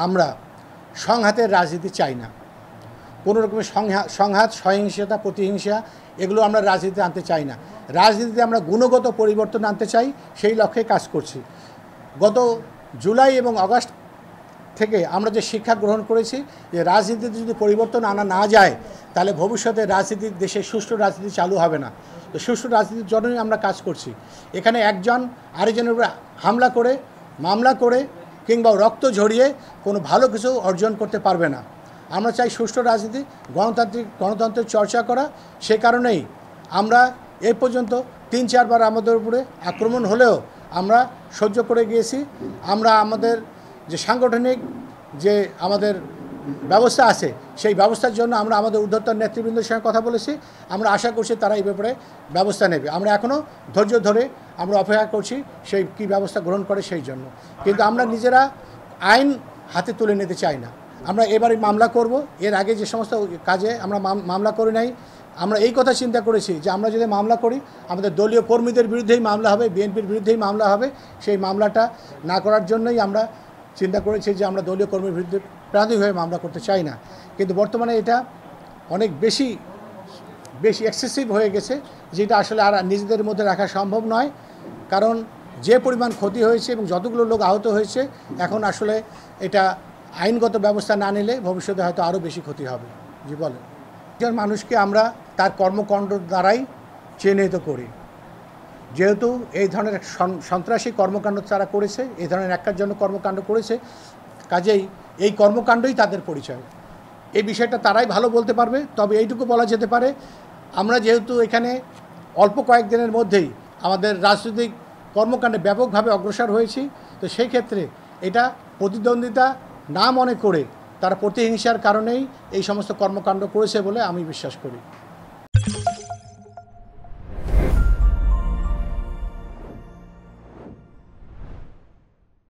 আমরা সংঘাতের রাজনীতি চাই না। কোনো রকমের সংঘাত, সহিংসতা, প্রতিহিংসা এগুলো আমরা রাজনীতিতে আনতে চাই না। রাজনীতিতে আমরা গুণগত পরিবর্তন আনতে চাই, সেই লক্ষ্যে কাজ করছি। গত জুলাই এবং আগস্ট থেকে আমরা যে শিক্ষা গ্রহণ করেছি যে রাজনীতিতে যদি পরিবর্তন আনা না যায় তাহলে ভবিষ্যতে রাজনীতির দেশে সুষ্ঠু রাজনীতি চালু হবে না। তো সুষ্ঠু রাজনীতির জন্যই আমরা কাজ করছি। এখানে একজন আরেকজনের উপরে হামলা করে, মামলা করে কিংবা রক্ত ঝরিয়ে কোনো ভালো কিছু অর্জন করতে পারবে না। আমরা চাই সুষ্ঠু রাজনীতি, গণতন্ত্রের চর্চা করা। সে কারণেই আমরা এই পর্যন্ত ৩-৪ বার আমাদের উপরে আক্রমণ হলেও আমরা সহ্য করে গিয়েছি। আমরা আমাদের যে সাংগঠনিক যে আমাদের ব্যবস্থা আছে সেই ব্যবস্থার জন্য আমরা আমাদের ঊর্ধ্বতন নেতৃবৃন্দের সঙ্গে কথা বলেছি। আমরা আশা করছি তারা এই ব্যাপারে ব্যবস্থা নেবে। আমরা এখনও ধৈর্য ধরে আমরা অপেক্ষা করছি সেই কী ব্যবস্থা গ্রহণ করে সেই জন্য। কিন্তু আমরা নিজেরা আইন হাতে তুলে নিতে চাই না। আমরা এবারে মামলা করব। এর আগে যে সমস্ত কাজে আমরা মামলা করি নাই, আমরা এই কথা চিন্তা করেছি যে আমরা যদি মামলা করি আমাদের দলীয় কর্মীদের বিরুদ্ধেই মামলা হবে, বিএনপির বিরুদ্ধেই মামলা হবে। সেই মামলাটা না করার জন্যই আমরা চিন্তা করেছি যে আমরা দলীয় কর্মীর বিরুদ্ধে প্রাণী হয়ে মামলা করতে চাই না। কিন্তু বর্তমানে এটা অনেক বেশি এক্সেসিভ হয়ে গেছে, যেটা আসলে আর নিজেদের মধ্যে রাখা সম্ভব নয়। কারণ যে পরিমাণ ক্ষতি হয়েছে এবং যতগুলো লোক আহত হয়েছে, এখন আসলে এটা আইনগত ব্যবস্থা না নিলে ভবিষ্যতে হয়তো আরও বেশি ক্ষতি হবে। জি বলেন। একজন মানুষকে আমরা তার কর্মকাণ্ড দ্বারাই চিহ্নিত করি। যেহেতু এই ধরনের সন্ত্রাসী কর্মকাণ্ড তারা করেছে, এই ধরনের একজন্য কর্মকাণ্ড করেছে, কাজেই এই কর্মকাণ্ডই তাদের পরিচয়। এই বিষয়টা তারাই ভালো বলতে পারবে। তবে এইটুকু বলা যেতে পারে, আমরা যেহেতু এখানে অল্প কয়েকদিনের মধ্যেই আমাদের রাজনৈতিক কর্মকাণ্ডে ব্যাপকভাবে অগ্রসর হয়েছি, তো সেই ক্ষেত্রে এটা প্রতিদ্বন্দ্বিতা না মনে করে তারা প্রতিহিংসার কারণেই এই সমস্ত কর্মকাণ্ড করেছে বলে আমি বিশ্বাস করি।